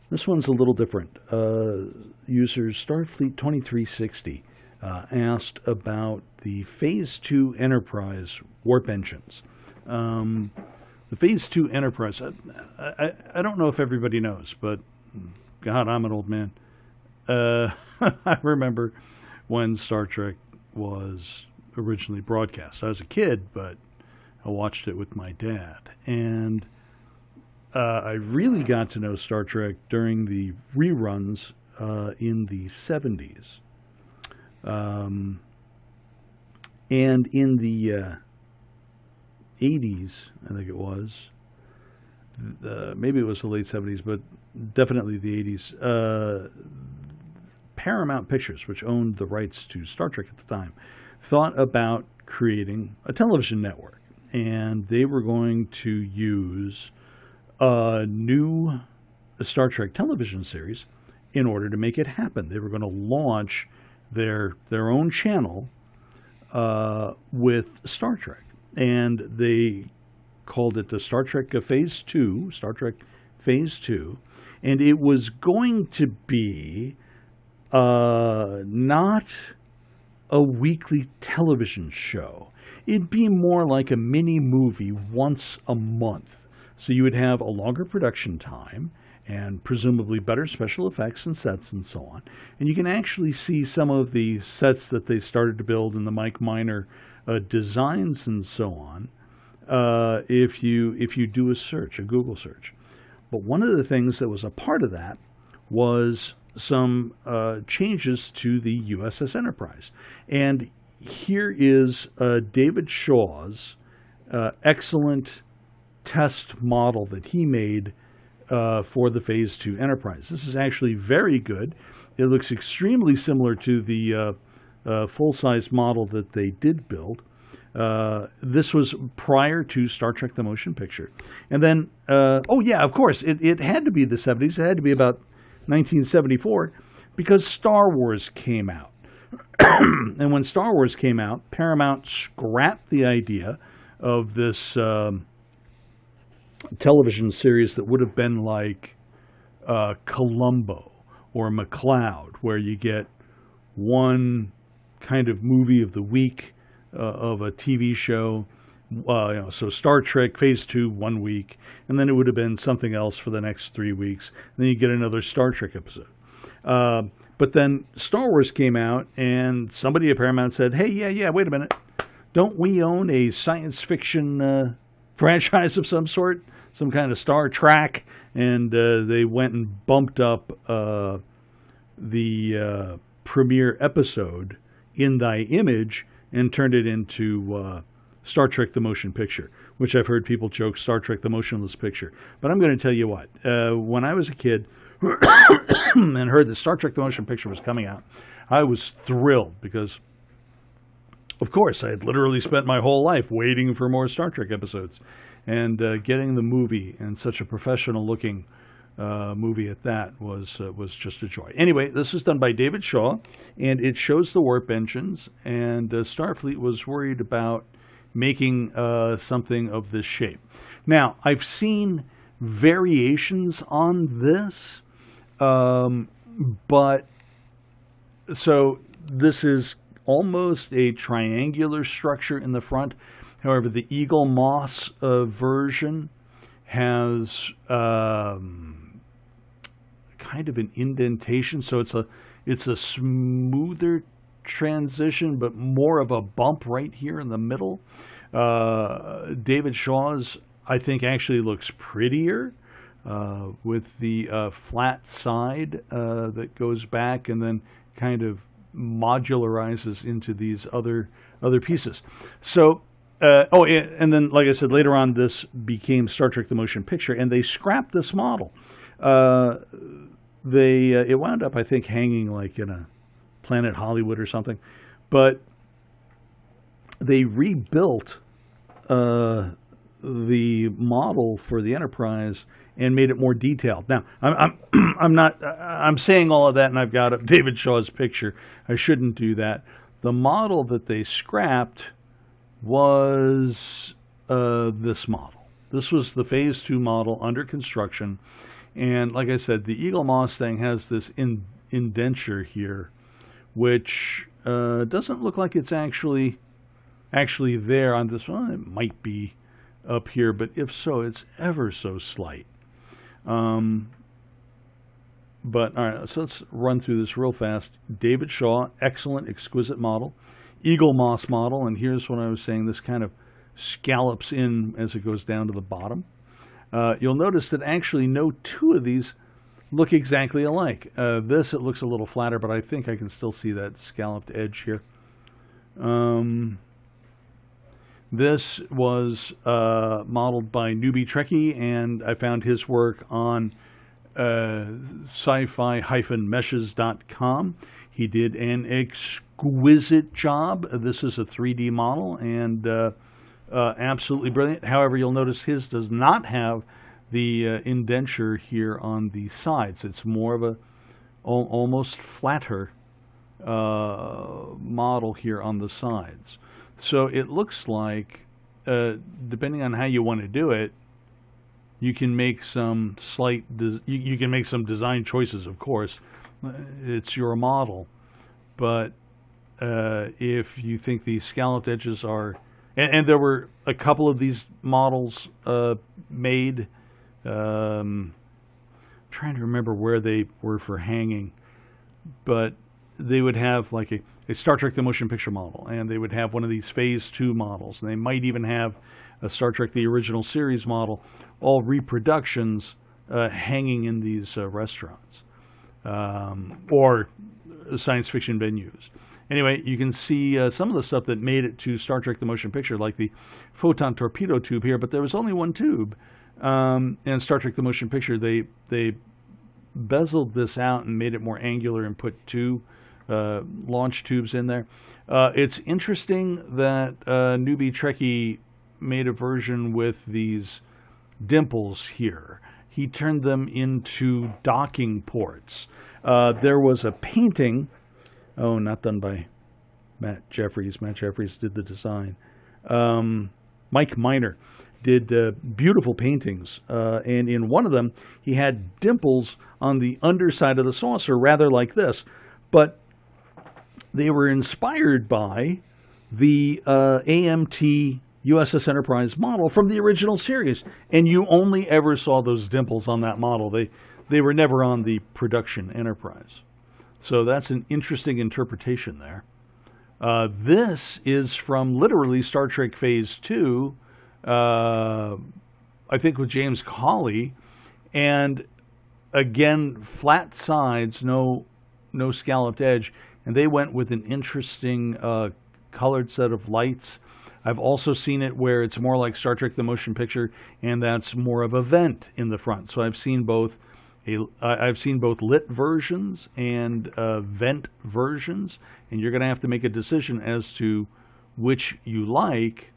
This one's a little different. User Starfleet 2360 asked about the Phase II Enterprise warp engines. The Phase II Enterprise, I don't know if everybody knows, but God, I'm an old man. I remember when Star Trek was originally broadcast. I was a kid, but I watched it with my dad. And I really got to know Star Trek during the reruns in the 70s. And in the 80s, I think it was, maybe it was the late 70s, but definitely the 80s, Paramount Pictures, which owned the rights to Star Trek at the time, thought about creating a television network. And they were going to use a new Star Trek television series in order to make it happen. They were going to launch their own channel with Star Trek. And they called it the Star Trek Phase II, Star Trek Phase II. And it was going to be not a weekly television show. It'd be more like a mini movie once a month. So you would have a longer production time and presumably better special effects and sets and so on. And you can actually see some of the sets that they started to build in the Mike Miner designs and so on if you do a search, a Google search. But one of the things that was a part of that was some changes to the USS Enterprise. And here is David Shaw's excellent test model that he made for the Phase II Enterprise. This is actually very good. It looks extremely similar to the full-size model that they did build. This was prior to Star Trek the Motion Picture. And then, oh yeah, of course, it had to be the 70s. It had to be about 1974 because Star Wars came out. And when Star Wars came out, Paramount scrapped the idea of this television series that would have been like Columbo or McCloud, where you get one kind of movie of the week of a TV show. So Star Trek Phase II 1 week, and then it would have been something else for the next 3 weeks. And then you get another Star Trek episode. But then Star Wars came out, and somebody at Paramount said, hey, yeah, wait a minute. Don't we own a science fiction franchise of some sort? Some kind of Star Trek? And they went and bumped up the premiere episode in Thy Image and turned it into Star Trek the Motion Picture, which I've heard people joke Star Trek the Motionless Picture. But I'm going to tell you what, when I was a kid and heard that Star Trek the Motion Picture was coming out, I was thrilled because, of course, I had literally spent my whole life waiting for more Star Trek episodes. And getting the movie, and such a professional-looking movie at that, was just a joy. Anyway, this is done by David Shaw, and it shows the warp engines, and Starfleet was worried about making something of this shape. Now, I've seen variations on this, but so this is almost a triangular structure in the front. However, the Eagle Moss version has kind of an indentation, so it's a smoother transition, but more of a bump right here in the middle. David Shaw's, I think, actually looks prettier with the flat side that goes back and then kind of modularizes into these other pieces. So. And then, like I said, later on, this became Star Trek the Motion Picture, and they scrapped this model. It wound up, I think, hanging like in a Planet Hollywood or something. But they rebuilt the model for the Enterprise and made it more detailed. Now, I'm saying all of that, and I've got up David Shaw's picture. I shouldn't do that. The model that they scrapped was this model. This was the Phase II model under construction, And like I said, the Eagle Moss thing has this indenture here, which doesn't look like it's actually there on this one. It might be up here, but if so, it's ever so slight. But all right, so let's run through this real fast. David Shaw, excellent, exquisite model. Eagle Moss model, and here's what I was saying, this kind of scallops in as it goes down to the bottom. You'll notice that actually no two of these look exactly alike. This, it looks a little flatter, but I think I can still see that scalloped edge here. This was modeled by Newbie Trekkie, and I found his work on sci-fi-meshes.com. He did an exquisite job. This is a 3D model, and absolutely brilliant. However, you'll notice his does not have the indenture here on the sides. It's more of a almost flatter model here on the sides. So it looks like, depending on how you want to do it, you can make some you can make some design choices, of course. It's your model. But if you think these scalloped edges are... And there were a couple of these models made. I'm trying to remember where they were for hanging. But they would have like a Star Trek the Motion Picture model, and they would have one of these Phase II models, and they might even have a Star Trek the Original Series model, all reproductions hanging in these restaurants or science fiction venues. Anyway, you can see some of the stuff that made it to Star Trek the Motion Picture, like the photon torpedo tube here, but there was only one tube. And Star Trek the Motion Picture, they bezeled this out and made it more angular and put two launch tubes in there. It's interesting that Newbie Trekkie made a version with these dimples here. He turned them into docking ports. There was a painting, not done by Matt Jeffries. Matt Jeffries did the design. Mike Miner did beautiful paintings, and in one of them, he had dimples on the underside of the saucer, rather like this. But they were inspired by the AMT USS Enterprise model from the original series, and you only ever saw those dimples on that model. They were never on the production Enterprise. So that's an interesting interpretation there. This is from literally Star Trek Phase II, I think with James Cawley, and again, flat sides, no scalloped edge, and they went with an interesting colored set of lights. I've also seen it where it's more like Star Trek the Motion Picture, and that's more of a vent in the front. So I've seen both lit versions and vent versions, and you're going to have to make a decision as to which you like,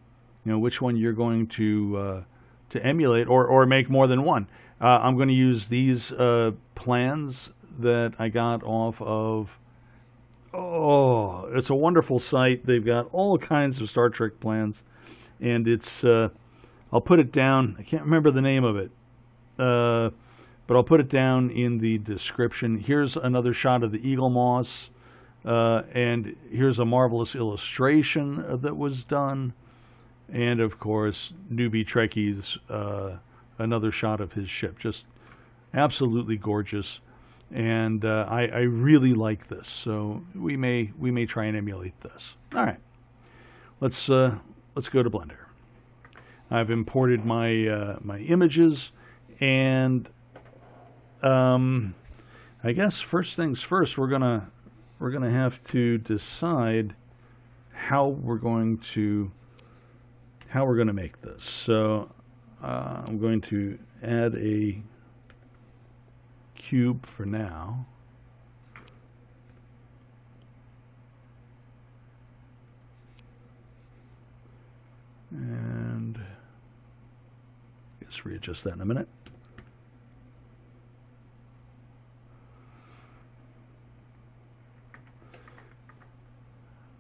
which one you're going to emulate, or make more than one. I'm going to use these plans that I got off of. It's a wonderful site. They've got all kinds of Star Trek plans, and it's I'll put it down. I can't remember the name of it, but I'll put it down in the description. Here's another shot of the Eagle Moss, and here's a marvelous illustration that was done, and of course Newbie Trekkie's another shot of his ship, just absolutely gorgeous. And I really like this, so we may try and emulate this. All right, let's go to Blender. I've imported my my images, and I guess first things first, we're gonna have to decide how we're going to make this. So I'm going to add a cube for now. And I guess readjust that in a minute.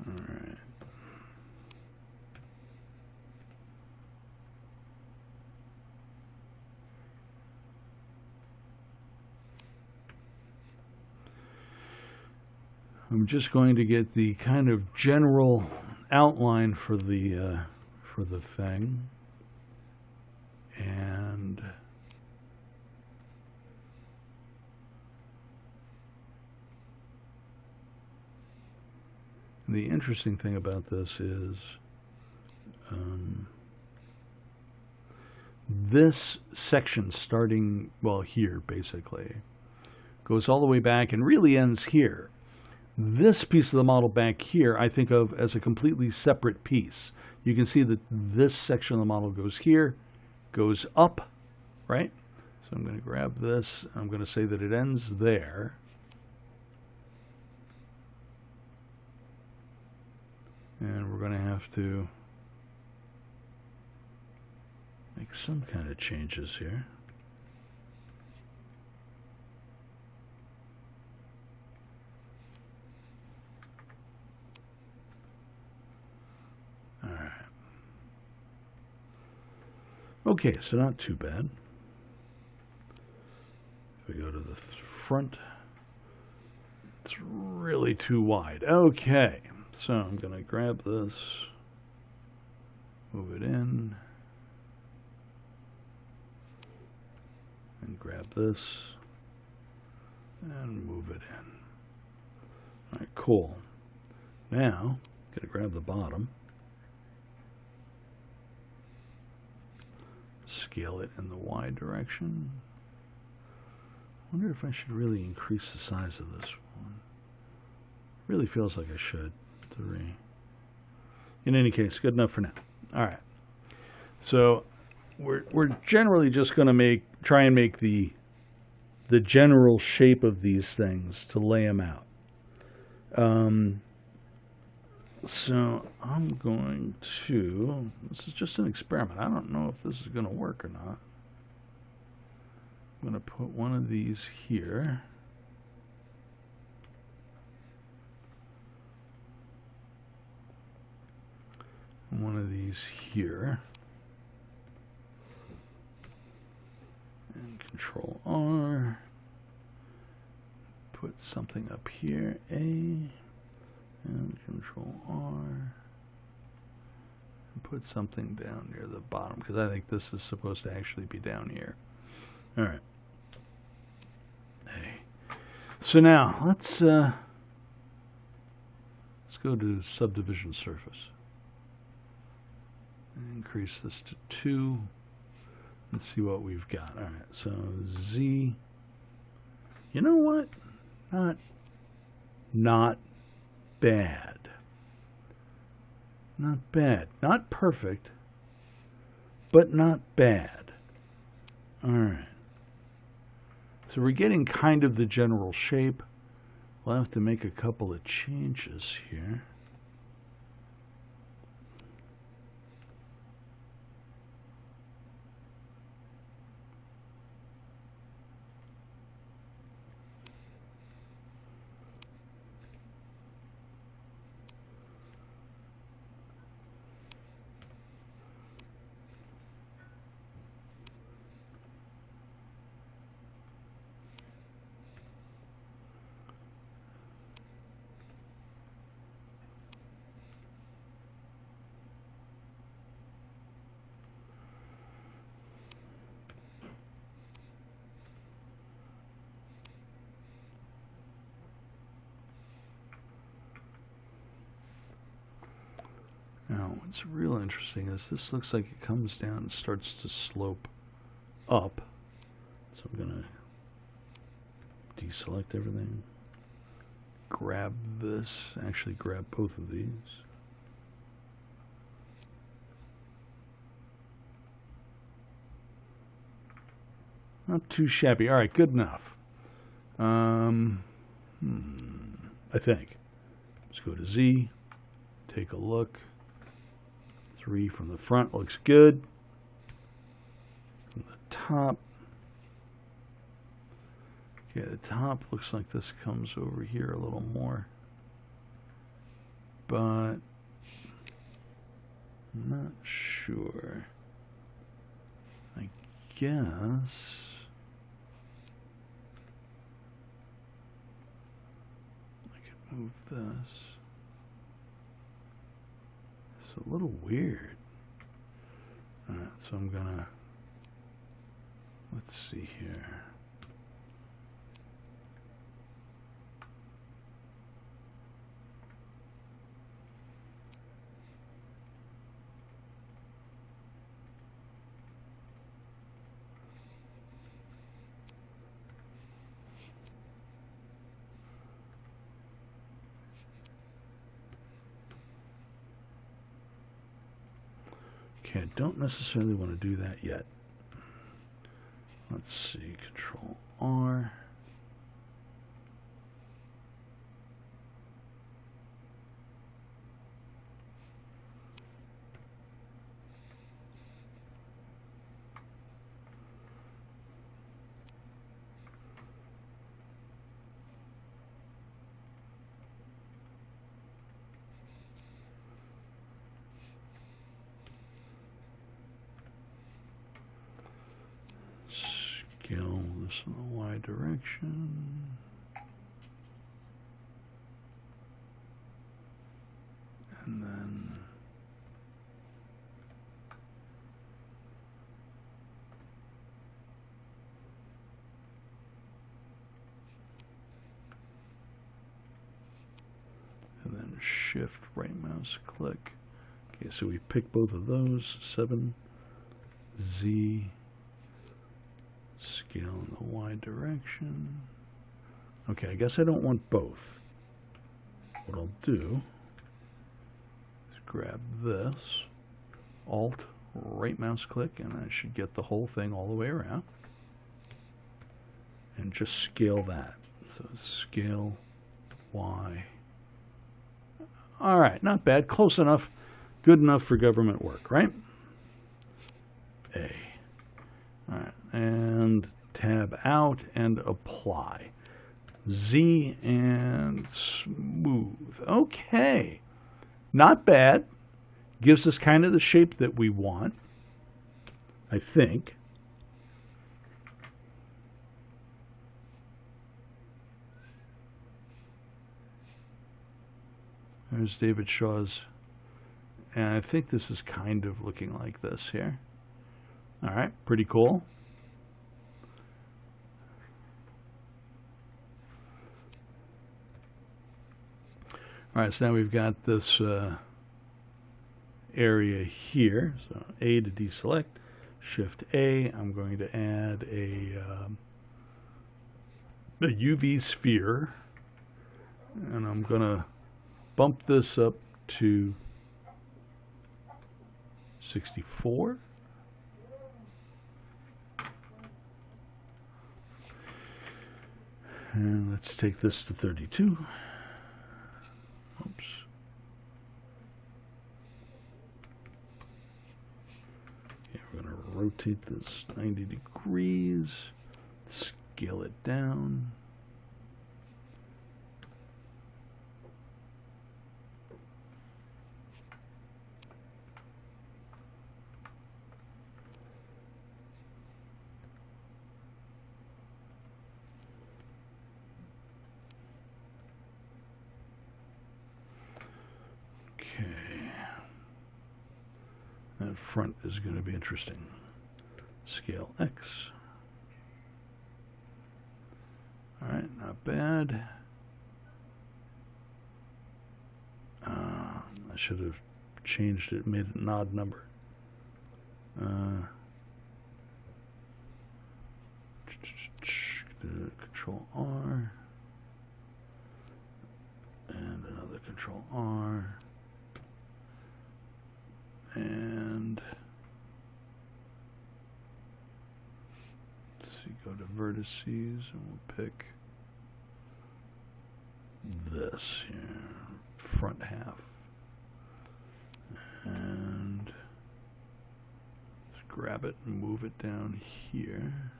All right. I'm just going to get the kind of general outline for the thing, and the interesting thing about this is this section starting, well, here basically, goes all the way back and really ends here. This piece of the model back here I think of as a completely separate piece. You can see that this section of the model goes here, goes up, right? So I'm going to grab this, I'm going to say that it ends there. And we're going to have to make some kind of changes here. All right. Okay, so not too bad. If we go to the front, it's really too wide. Okay, so I'm going to grab this, move it in, and grab this and move it in. All right, cool. Now, got to grab the bottom, scale it in the Y direction. I wonder if I should really increase the size of this one. Really feels like I should. 3. In any case, good enough for now. All right. So we're generally just going to try and make the general shape of these things to lay them out. So I'm going to, this is just an experiment. I don't know if this is going to work or not. I'm going to put one of these here. One of these here. And Control R. Put something up here, A. And Control R. And put something down near the bottom, because I think this is supposed to actually be down here. All right. A. So now, let's go to subdivision surface. Increase this to 2. Let's see what we've got. All right, so Z. You know what? Not bad. Not bad. Not perfect, but not bad. All right. So we're getting kind of the general shape. We'll have to make a couple of changes here. Now, what's real interesting is this looks like it comes down and starts to slope up. So I'm going to deselect everything. Grab this. Actually, grab both of these. Not too shabby. All right, good enough. I think. Let's go to Z. Take a look. 3 from the front looks good. From the top. Okay, the top looks like this comes over here a little more. But I'm not sure. I guess I could move this. It's a little weird. All right, so I'm gonna, let's see here. Okay, I don't necessarily want to do that yet. Let's see, Control R. Scale this in the Y direction. And then shift right mouse click. Okay, so we pick both of those. 7 Z. Scale in the Y direction. Okay, I guess I don't want both. What I'll do is grab this, Alt, right mouse click, and I should get the whole thing all the way around. And just scale that. So scale Y. All right, not bad. Close enough. Good enough for government work, right? A. All right, and tab out and apply. Z and smooth. Okay, not bad. Gives us kind of the shape that we want, I think. There's David Shaw's, and I think this is kind of looking like this here. All right, pretty cool. All right, so now we've got this area here. So A to deselect, Shift A. I'm going to add a UV sphere, and I'm going to bump this up to 64. And let's take this to 32. Oops. Okay, we're going to rotate this 90 degrees, scale it down. That front is going to be interesting. Scale X. All right, not bad. I should have changed it, made it an odd number. Control R. And another Control R. And let's see, go to vertices, and we'll pick this here, front half. And let's grab it and move it down here.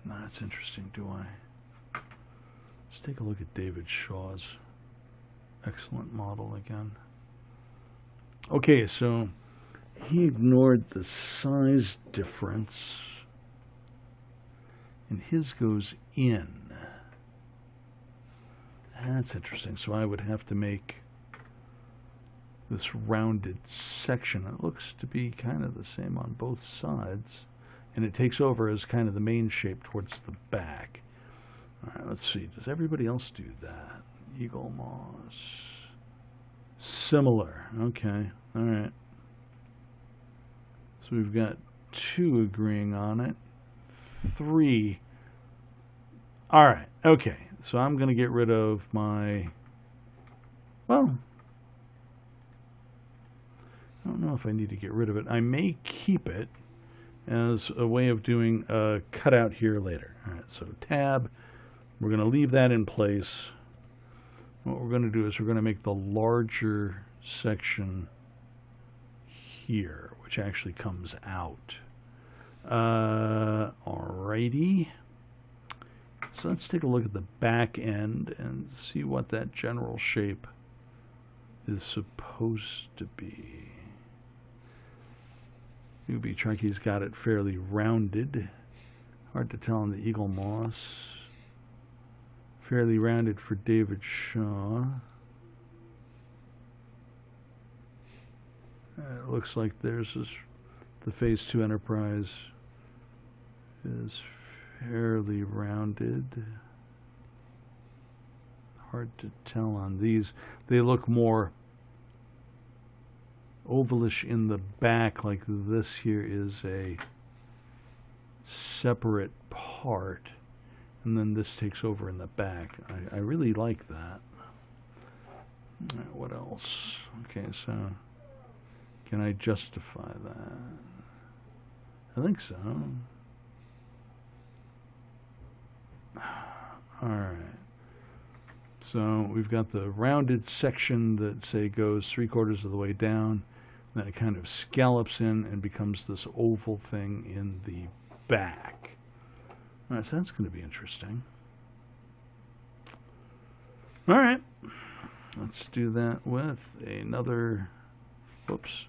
Nah, that's interesting, do I? Let's take a look at David Shaw's excellent model again. Okay, so he ignored the size difference, and his goes in. That's interesting. So I would have to make this rounded section. It looks to be kind of the same on both sides. And it takes over as kind of the main shape towards the back. All right, let's see. Does everybody else do that? Eagle moss. Similar. Okay. All right. So we've got 2 agreeing on it. 3. All right. Okay. So I'm going to get rid of my... Well, I don't know if I need to get rid of it. I may keep it as a way of doing a cutout here later. All right. So tab. We're going to leave that in place. What we're going to do is we're going to make the larger section here, which actually comes out. Alrighty. So let's take a look at the back end and see what that general shape is supposed to be. UB Truckey's got it fairly rounded. Hard to tell on the Eagle Moss. Fairly rounded for David Shaw. It looks like theirs is the Phase II Enterprise is fairly rounded. Hard to tell on these. They look more ovalish in the back, like this here is a separate part, and then this takes over in the back. I really like that. All right, what else? Okay, so can I justify that? I think so. All right. So we've got the rounded section that, say, goes 3/4 of the way down. Then it kind of scallops in and becomes this oval thing in the back. All right, so that's going to be interesting. All right. Let's do that with another, whoops,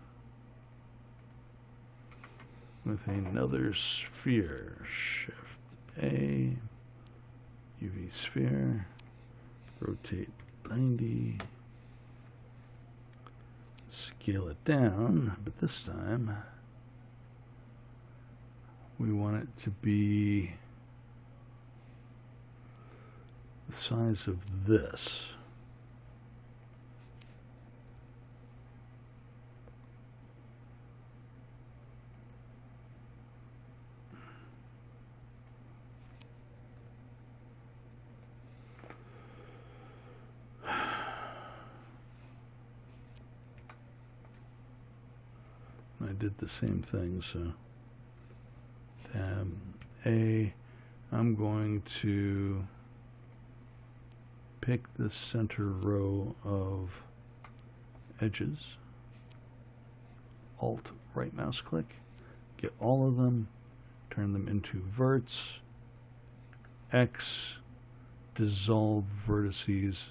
with another sphere. Shift A, UV sphere, rotate 90, scale it down, but this time we want it to be the size of this. I did the same thing, so tab A, I'm going to pick the center row of edges, Alt right mouse click, get all of them, turn them into verts, X, dissolve vertices.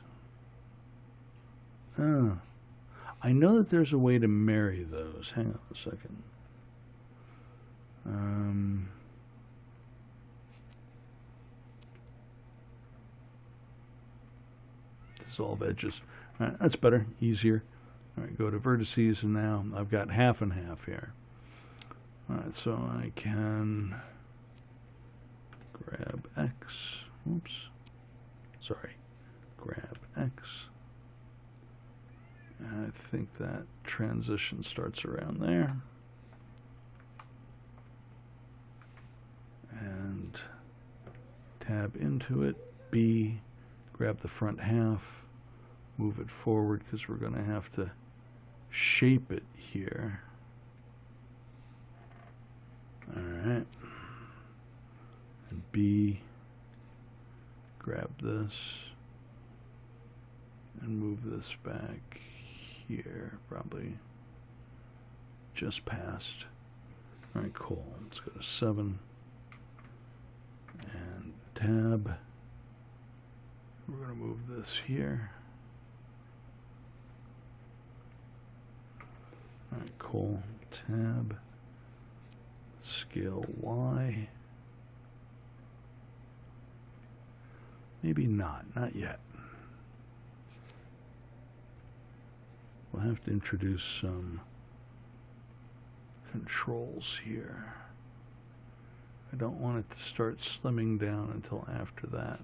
I know that there's a way to marry those. Hang on a second. Dissolve edges. All right, that's better, easier. All right, go to vertices, and now I've got half and half here. All right, so I can grab X. Oops. Sorry. Grab X. I think that transition starts around there. And tab into it, B, grab the front half, move it forward because we're going to have to shape it here. All right. And B, grab this and move this back here, probably just past. All right, cool. Let's go to 7 and tab. We're going to move this here. All right, cool. Tab, scale Y. Maybe not yet. I'll have to introduce some controls here. I don't want it to start slimming down until after that.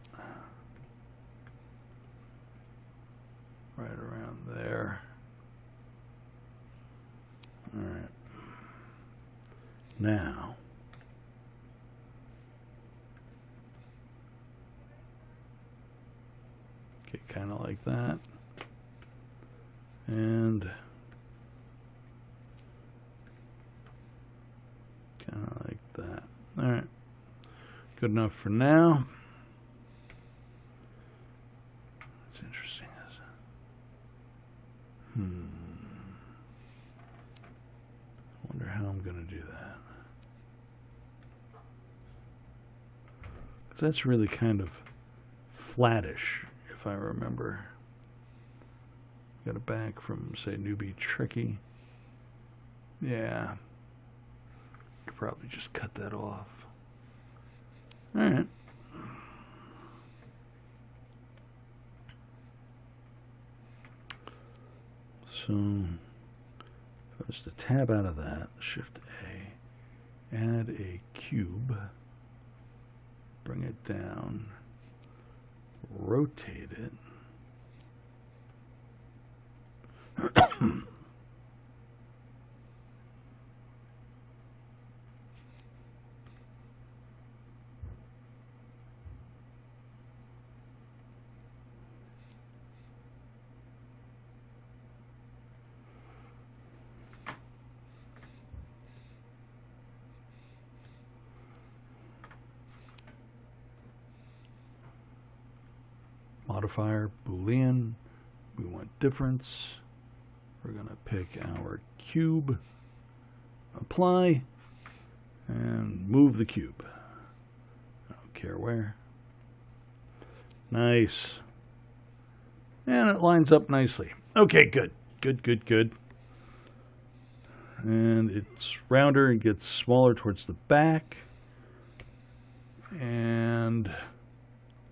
Right around there. All right. Now, okay, kind of like that. And kind of like that. All right. Good enough for now. It's interesting, isn't it? I wonder how I'm going to do that. Because that's really kind of flattish, if I remember. Got it back from, say, Newbie Tricky. Yeah. Could probably just cut that off. All right. So, if I was to tab out of that, Shift A, add a cube, bring it down, rotate it. Modifier, Boolean, we want difference. We're going to pick our cube, apply, and move the cube. I don't care where. Nice. And it lines up nicely. Okay, good. Good, good, good. And it's rounder and gets smaller towards the back. And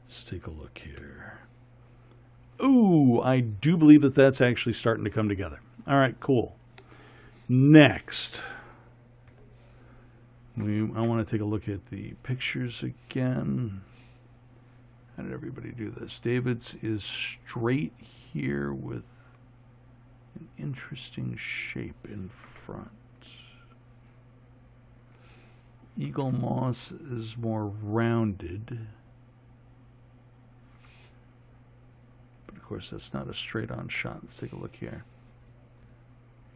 let's take a look here. Ooh, I do believe that that's actually starting to come together. All right, cool. Next, I want to take a look at the pictures again. How did everybody do this? David's is straight here with an interesting shape in front. Eagle Moss is more rounded. Of course, that's not a straight-on shot. Let's take a look here.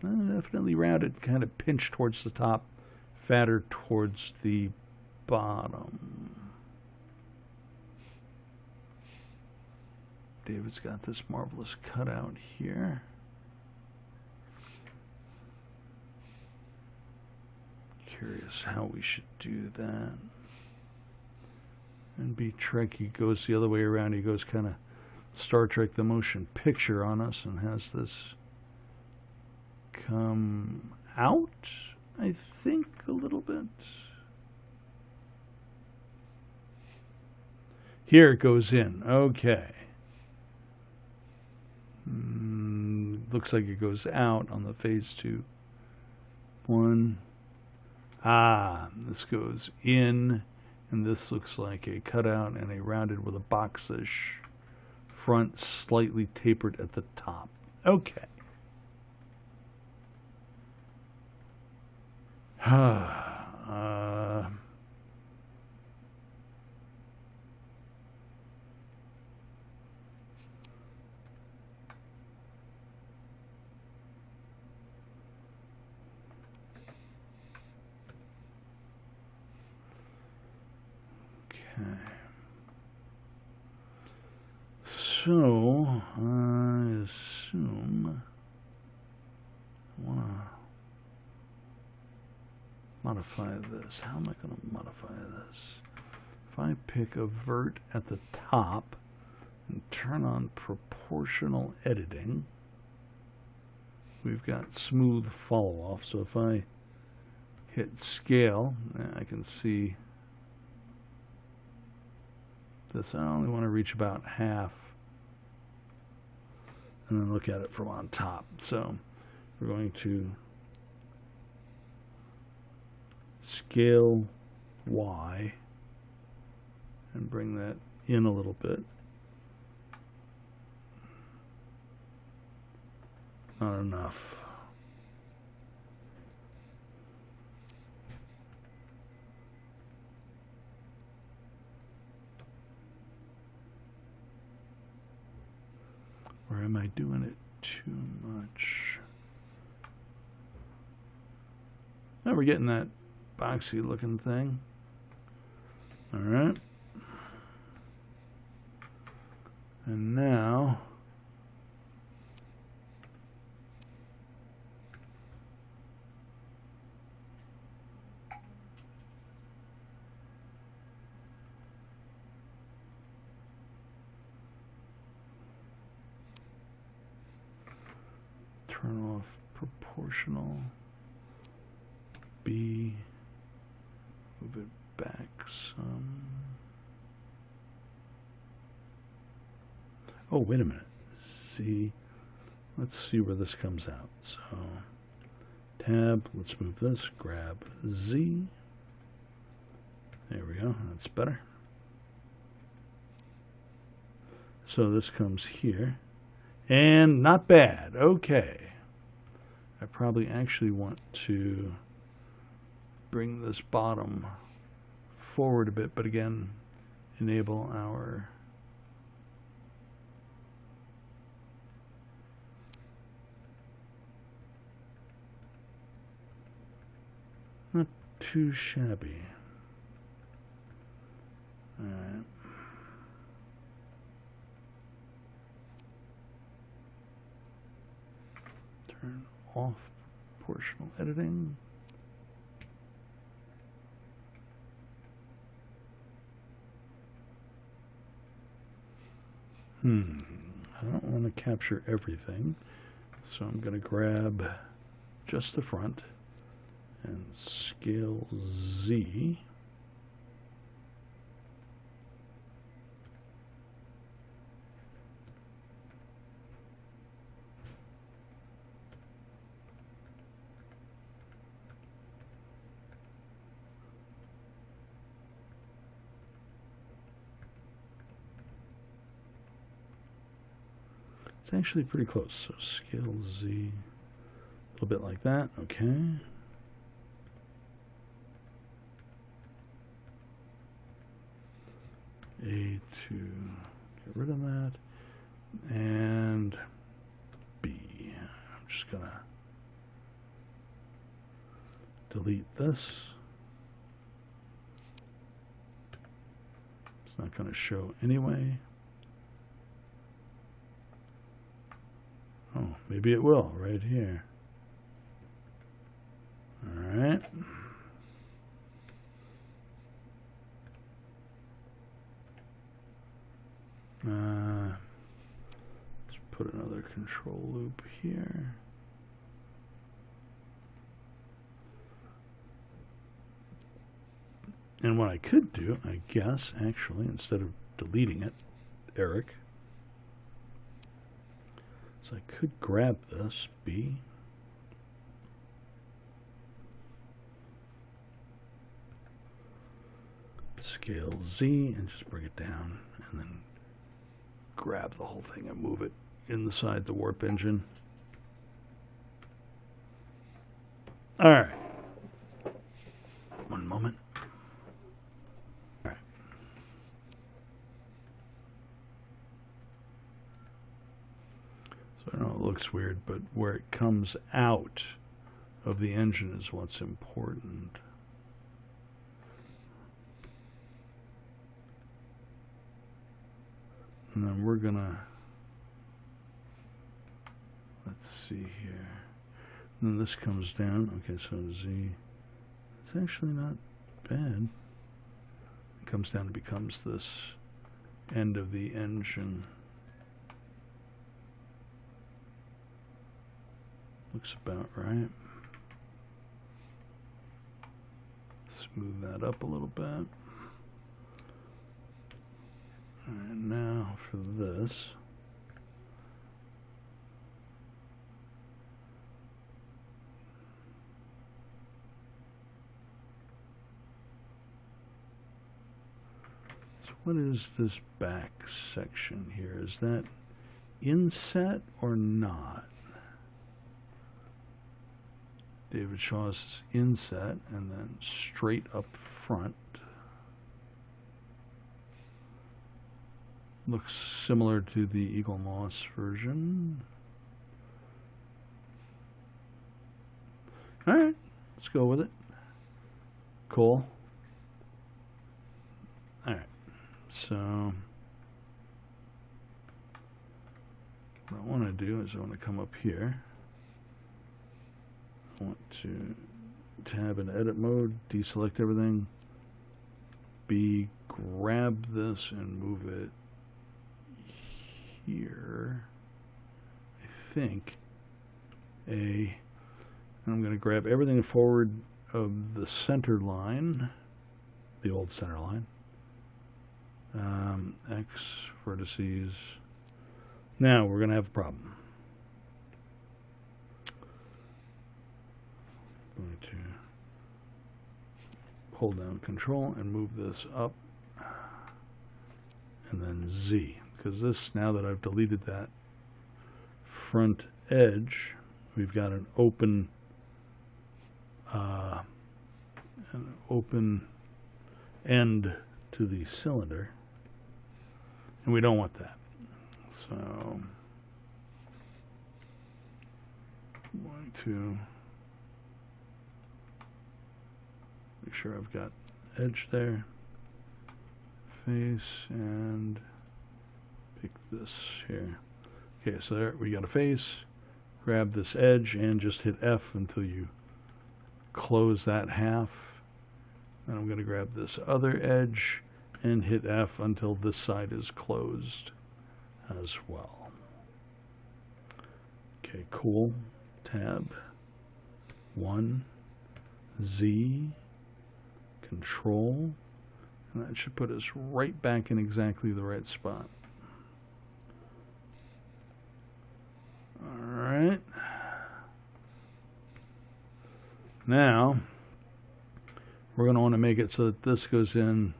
Definitely rounded, kind of pinched towards the top, fatter towards the bottom. David's got this marvelous cutout here. Curious how we should do that. And B Trek, he goes the other way around. He goes kind of Star Trek the Motion Picture on us and has this come out, I think, a little bit. Here it goes in. Okay. Looks like it goes out on the Phase II one. This goes in, and this looks like a cutout and a rounded with a boxish front, slightly tapered at the top. Okay. So, I assume I want to modify this. How am I going to modify this? If I pick a vert at the top and turn on proportional editing, we've got smooth fall off. So if I hit scale, I can see this. I only want to reach about half. and then look at it from on top. So we're going to scale Y and bring that in a little bit. Not enough. Or am I doing it too much? Now we're getting that boxy looking thing. All right. And now turn off proportional. B, move it back some. Oh, wait a minute. See, let's see where this comes out. So, tab, let's move this, grab Z. There we go, that's better. So this comes here. And not bad, okay. I probably actually want to bring this bottom forward a bit, but again, enable our not too shabby. All right. Turn off proportional editing. I don't want to capture everything, so I'm going to grab just the front and scale Z. It's actually pretty close, so scale Z, a little bit like that, okay. A to get rid of that, and B. I'm just gonna delete this. It's not gonna show anyway. Oh, maybe it will, right here. All right. Let's put another control loop here. And what I could do, I guess, actually, instead of deleting it, Eric, so I could grab this, B, scale Z, and just bring it down, and then grab the whole thing and move it inside the warp engine. All right. One moment. All right. So I know it looks weird, but where it comes out of the engine is what's important. And then we're gonna, let's see here. And then this comes down. Okay, so Z, it's actually not bad. It comes down and becomes this end of the engine. Looks about right. Smooth that up a little bit. And now for this, What is this back section here? Is that inset or not? David Shaw's is inset and then straight up front. Looks similar to the Eagle Moss version. All right, let's go with it. Cool. All right, so what I want to do is I want to come up here. I want to tab in edit mode, deselect everything. B, grab this and move it here. I think. A, and I'm going to grab everything forward of the center line, the old center line. X vertices. Now we're going to have a problem. I'm going to hold down Control and move this up, and then Z, because this, now that I've deleted that front edge, we've got an open end to the cylinder, and we don't want that. So I'm going to make sure I've got edge there, face, and pick this here. Okay, so there we got a face. Grab this edge and just hit F until you close that half. And I'm going to grab this other edge and hit F until this side is closed as well. Okay, cool. Tab 1, Z, Control, and that should put us right back in exactly the right spot. All right. Now we're going to want to make it so that this goes in,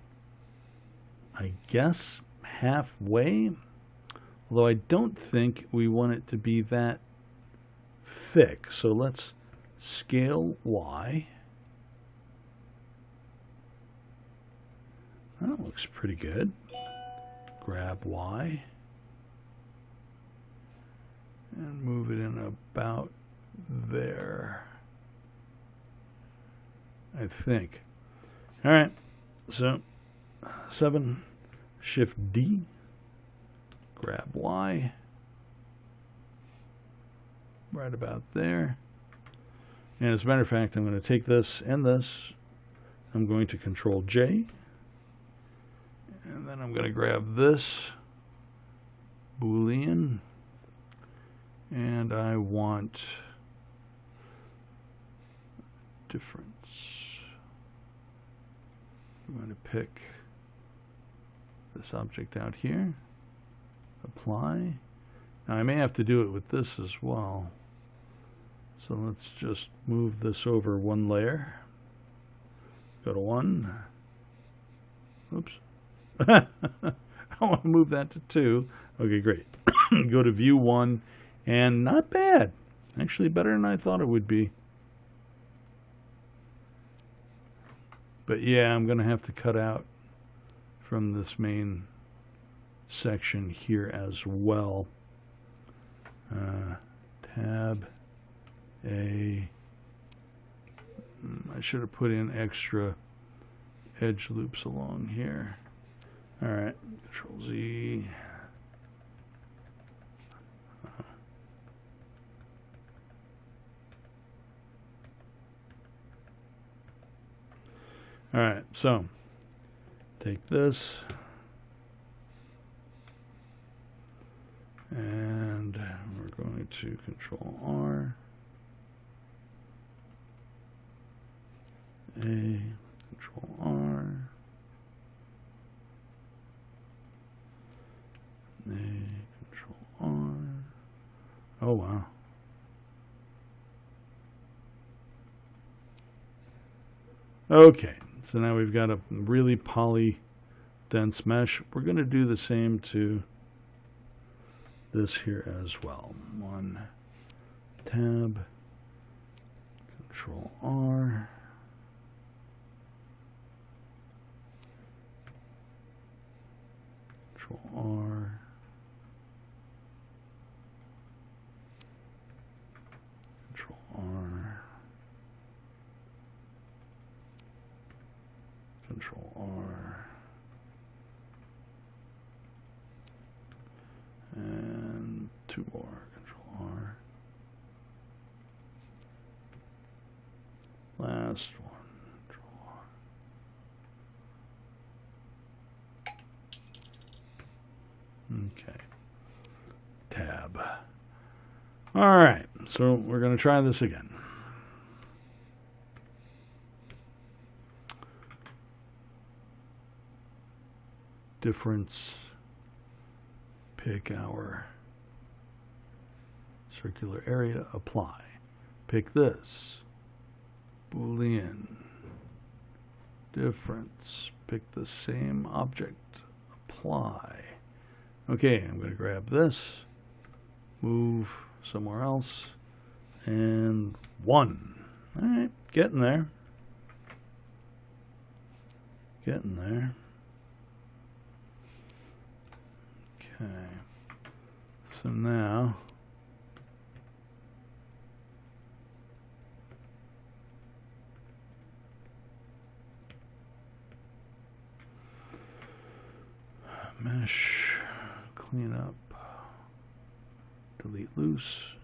I guess, halfway, although I don't think we want it to be that thick. So let's scale Y. That looks pretty good. Grab Y and move it in about there, I think. All right, so 7, Shift D, grab Y, right about there. And as a matter of fact, I'm going to take this and this. I'm going to Control J, and then I'm going to grab this Boolean, and I want difference. I'm going to pick this object out here, apply. Now I may have to do it with this as well. So let's just move this over one layer. Go to 1. Oops. I want to move that to 2. Okay, great. Go to View 1, and not bad. Actually better than I thought it would be. But yeah, I'm going to have to cut out from this main section here as well. Tab A. I should have put in extra edge loops along here. All right, Control Z. All right, so take this and we're going to Control R, A, Control R, A, Control R. Oh, wow. Okay, so now we've got a really poly dense mesh. We're going to do the same to this here as well. 1 tab, Control R, Control R, Control R, Control R, and 2 more, Control R. Last one, Control R. Okay. Tab. All right, so we're going to try this again. Difference. Pick our circular area, apply. Pick this. Boolean. Difference. Pick the same object. Apply. Okay, I'm going to grab this, move somewhere else, and 1. All right, getting there. Getting there. Okay. So now mesh, clean up, delete loose,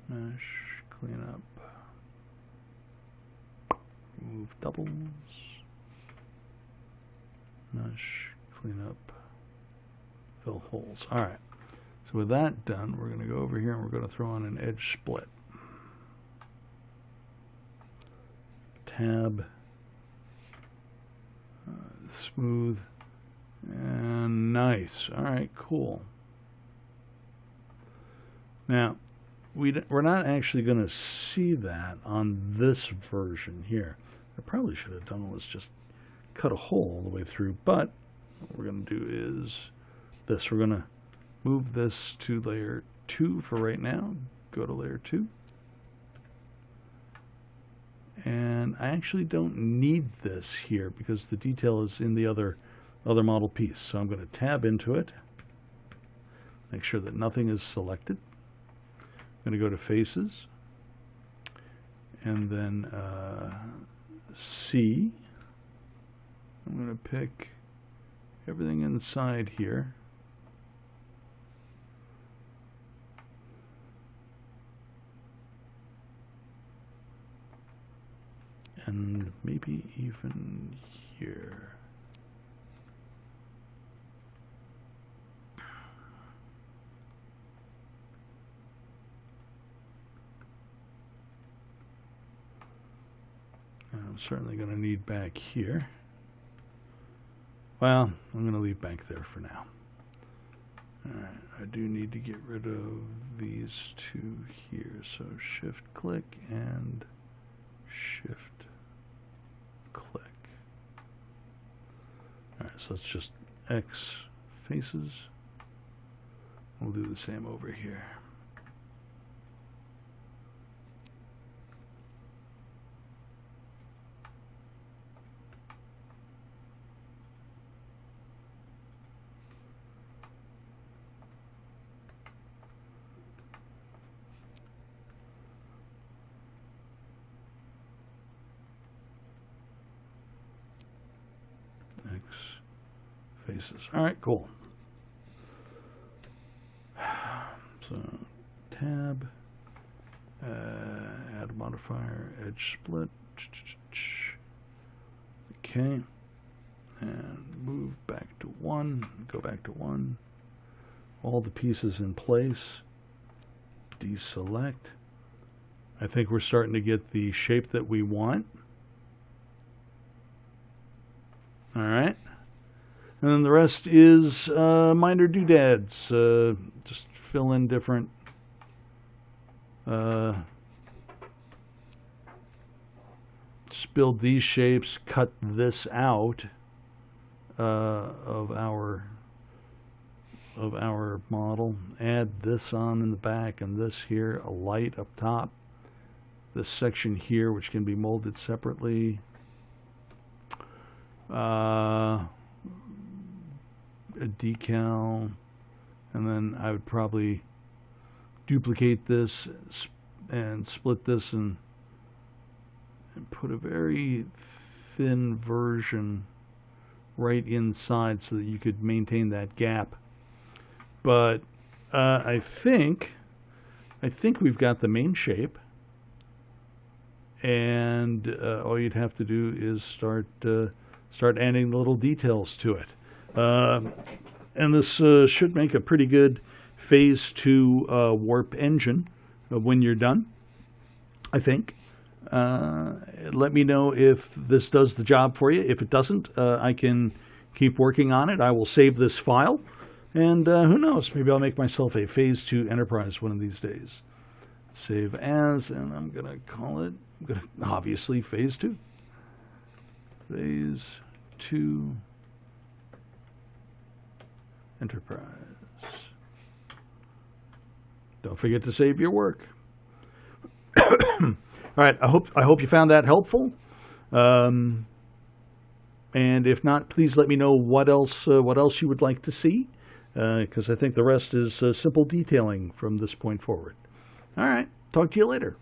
mesh, clean up, remove doubles, mesh, clean up, fill holes. All right, so with that done, we're going to go over here and we're going to throw on an edge split. Tab, smooth, and nice. All right, cool. Now, we're not actually going to see that on this version here. I probably should have done was just cut a hole all the way through, but what we're going to do is this. We're going to move this to layer 2 for right now. Go to layer 2. And I actually don't need this here because the detail is in the other model piece. So I'm going to tab into it, make sure that nothing is selected. I'm going to go to Faces, and then C. I'm going to pick everything inside here. And maybe even here. And I'm certainly going to need back here. Well, I'm going to leave back there for now. All right, I do need to get rid of these 2 here. So Shift click and Shift click. All right, so let's just X faces. We'll do the same over here. Faces. All right, cool. So tab, add a modifier, edge split. Okay, and move back to 1. Go back to 1. All the pieces in place. Deselect. I think we're starting to get the shape that we want. All right. And then the rest is minor doodads. Just fill in different just build these shapes, cut this out of our model, add this on in the back, and this here, a light up top, this section here which can be molded separately, a decal, and then I would probably duplicate this and split this and put a very thin version right inside so that you could maintain that gap. But I think we've got the main shape, and all you'd have to do is start adding the little details to it. And this should make a pretty good Phase II warp engine when you're done, I think. Let me know if this does the job for you. If it doesn't, I can keep working on it. I will save this file, and who knows, maybe I'll make myself a Phase II Enterprise one of these days. Save as, and I'm going to call it, obviously, Phase II. Phase II Enterprise. Don't forget to save your work. All right, I hope you found that helpful. And if not, please let me know what else you would like to see, because I think the rest is simple detailing from this point forward. All right, talk to you later.